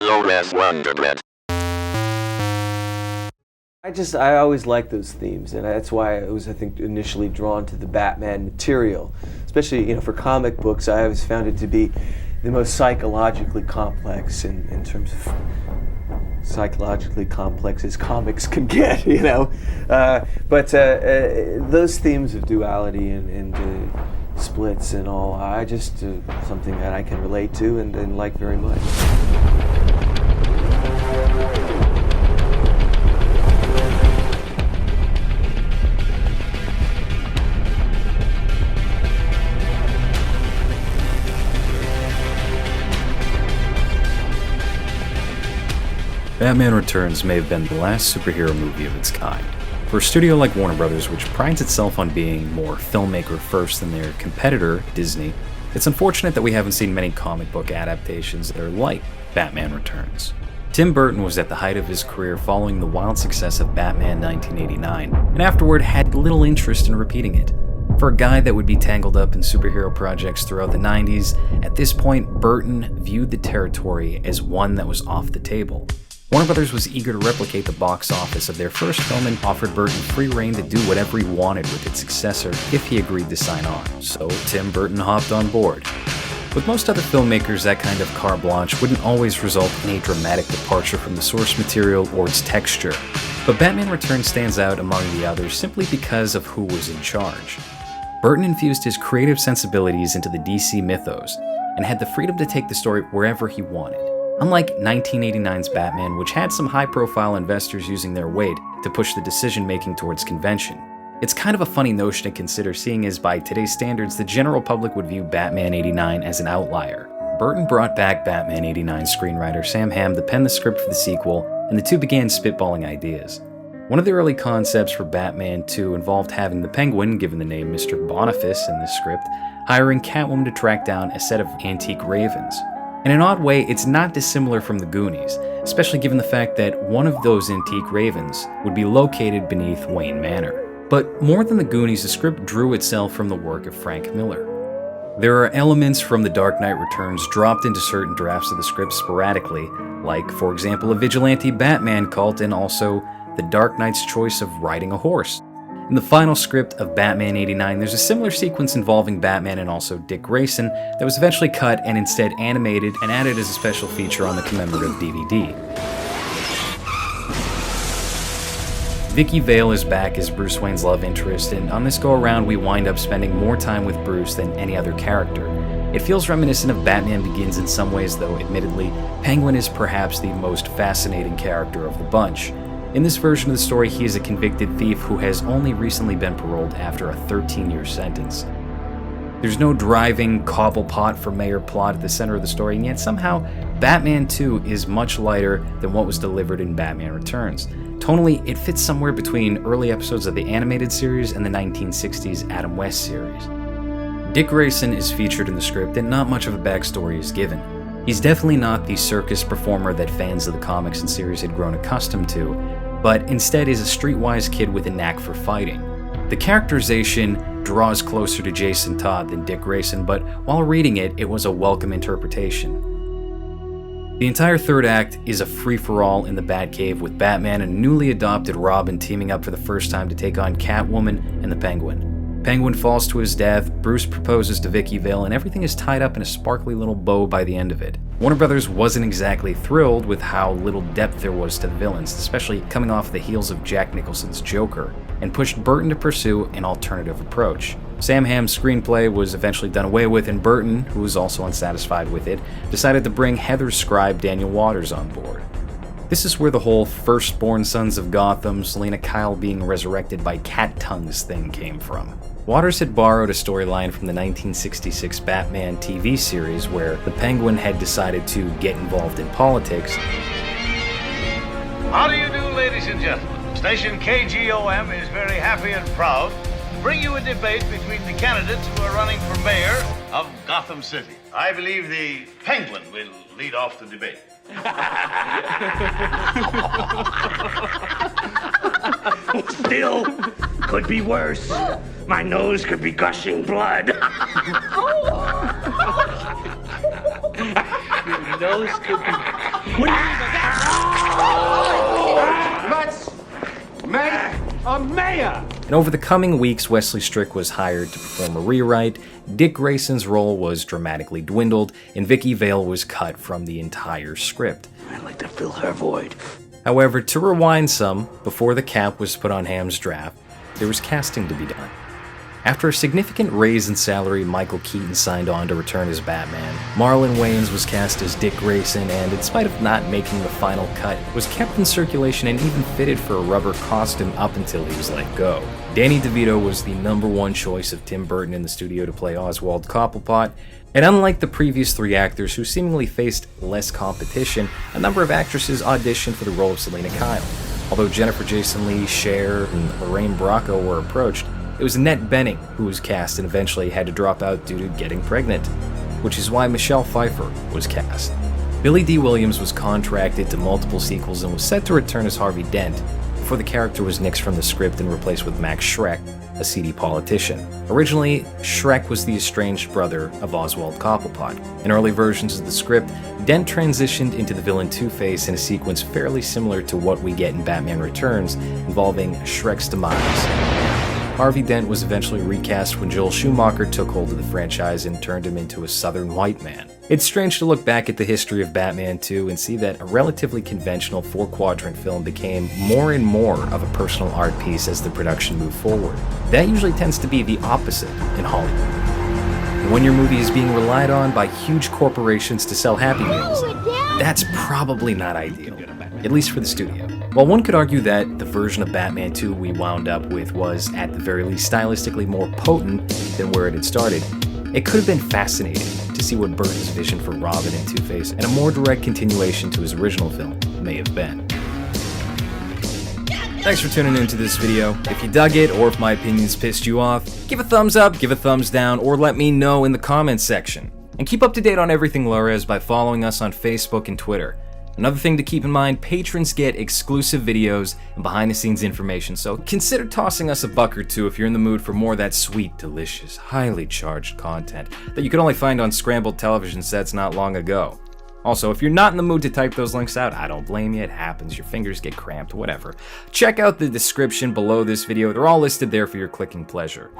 LowRes Wonderbread. I always liked those themes, and that's why I was, I think, initially drawn to the Batman material. Especially, for comic books, I always found it to be the most psychologically complex in terms of psychologically complex as comics can get, But those themes of duality and splits and all, I just something that I can relate to and like very much. Batman Returns may have been the last superhero movie of its kind. For a studio like Warner Brothers, which prides itself on being more filmmaker first than their competitor, Disney, it's unfortunate that we haven't seen many comic book adaptations that are like Batman Returns. Tim Burton was at the height of his career following the wild success of Batman 1989, and afterward had little interest in repeating it. For a guy that would be tangled up in superhero projects throughout the 90s, at this point Burton viewed the territory as one that was off the table. Warner Brothers was eager to replicate the box office of their first film and offered Burton free rein to do whatever he wanted with its successor if he agreed to sign on, so Tim Burton hopped on board. With most other filmmakers, that kind of carte blanche wouldn't always result in a dramatic departure from the source material or its texture, but Batman Returns stands out among the others simply because of who was in charge. Burton infused his creative sensibilities into the DC mythos, and had the freedom to take the story wherever he wanted. Unlike 1989's Batman, which had some high-profile investors using their weight to push the decision-making towards convention. It's kind of a funny notion to consider, seeing as by today's standards, the general public would view Batman 89 as an outlier. Burton brought back Batman 89 screenwriter Sam Hamm to pen the script for the sequel, and the two began spitballing ideas. One of the early concepts for Batman 2 involved having the Penguin, given the name Mr. Boniface in the script, hiring Catwoman to track down a set of antique ravens. In an odd way, it's not dissimilar from the Goonies, especially given the fact that one of those antique ravens would be located beneath Wayne Manor. But more than the Goonies, the script drew itself from the work of Frank Miller. There are elements from The Dark Knight Returns dropped into certain drafts of the script sporadically, like, for example, a vigilante Batman cult and also the Dark Knight's choice of riding a horse. In the final script of Batman 89, there's a similar sequence involving Batman and also Dick Grayson that was eventually cut and instead animated and added as a special feature on the commemorative DVD. Vicki Vale is back as Bruce Wayne's love interest, and on this go-around we wind up spending more time with Bruce than any other character. It feels reminiscent of Batman Begins in some ways, though admittedly, Penguin is perhaps the most fascinating character of the bunch. In this version of the story, he is a convicted thief who has only recently been paroled after a 13-year sentence. There's no driving Cobblepot for Mayor plot at the center of the story, and yet somehow Batman 2 is much lighter than what was delivered in Batman Returns. Tonally, it fits somewhere between early episodes of the animated series and the 1960s Adam West series. Dick Grayson is featured in the script, and not much of a backstory is given. He's definitely not the circus performer that fans of the comics and series had grown accustomed to, but instead is a streetwise kid with a knack for fighting. The characterization draws closer to Jason Todd than Dick Grayson, but while reading it, it was a welcome interpretation. The entire third act is a free-for-all in the Batcave with Batman and newly adopted Robin teaming up for the first time to take on Catwoman and the Penguin. Penguin falls to his death, Bruce proposes to Vicki Vale, and everything is tied up in a sparkly little bow by the end of it. Warner Brothers wasn't exactly thrilled with how little depth there was to the villains, especially coming off the heels of Jack Nicholson's Joker, and pushed Burton to pursue an alternative approach. Sam Hamm's screenplay was eventually done away with, and Burton, who was also unsatisfied with it, decided to bring Heather's scribe Daniel Waters on board. This is where the whole firstborn sons of Gotham, Selena Kyle being resurrected by cat tongues thing came from. Waters had borrowed a storyline from the 1966 Batman TV series where the Penguin had decided to get involved in politics. How do you do, ladies and gentlemen? Station KGOM is very happy and proud to bring you a debate between the candidates who are running for mayor of Gotham City. I believe the Penguin will lead off the debate. Still, could be worse. My nose could be gushing blood. Your nose could be Let's make a mayor! And over the coming weeks, Wesley Strick was hired to perform a rewrite, Dick Grayson's role was dramatically dwindled, and Vicki Vale was cut from the entire script. I'd like to fill her void. However, to rewind some, before the cap was put on Hamm's draft, there was casting to be done. After a significant raise in salary, Michael Keaton signed on to return as Batman. Marlon Wayans was cast as Dick Grayson, and in spite of not making the final cut, was kept in circulation and even fitted for a rubber costume up until he was let go. Danny DeVito was the #1 choice of Tim Burton in the studio to play Oswald Cobblepot, and unlike the previous 3 actors who seemingly faced less competition, a number of actresses auditioned for the role of Selena Kyle. Although Jennifer Jason Leigh, Cher, and Lorraine Bracco were approached, it was Annette Bening who was cast and eventually had to drop out due to getting pregnant, which is why Michelle Pfeiffer was cast. Billy Dee Williams was contracted to multiple sequels and was set to return as Harvey Dent, before the character was nixed from the script and replaced with Max Schreck, a seedy politician. Originally, Schreck was the estranged brother of Oswald Cobblepot. In early versions of the script, Dent transitioned into the villain Two-Face in a sequence fairly similar to what we get in Batman Returns, involving Schreck's demise. Harvey Dent was eventually recast when Joel Schumacher took hold of the franchise and turned him into a southern white man. It's strange to look back at the history of Batman 2 and see that a relatively conventional 4-quadrant film became more and more of a personal art piece as the production moved forward. That usually tends to be the opposite in Hollywood. And when your movie is being relied on by huge corporations to sell Happy Meals, that's probably not ideal, at least for the studio. While one could argue that the version of Batman 2 we wound up with was, at the very least, stylistically more potent than where it had started, it could have been fascinating to see what Burton's vision for Robin and Two-Face and a more direct continuation to his original film may have been. Thanks for tuning into this video. If you dug it, or if my opinions pissed you off, give a thumbs up, give a thumbs down, or let me know in the comments section. And keep up to date on everything LowRes by following us on Facebook and Twitter. Another thing to keep in mind, patrons get exclusive videos and behind-the-scenes information, so consider tossing us $1 or $2 if you're in the mood for more of that sweet, delicious, highly charged content that you could only find on scrambled television sets not long ago. Also, if you're not in the mood to type those links out, I don't blame you, it happens, your fingers get cramped, whatever. Check out the description below this video, they're all listed there for your clicking pleasure.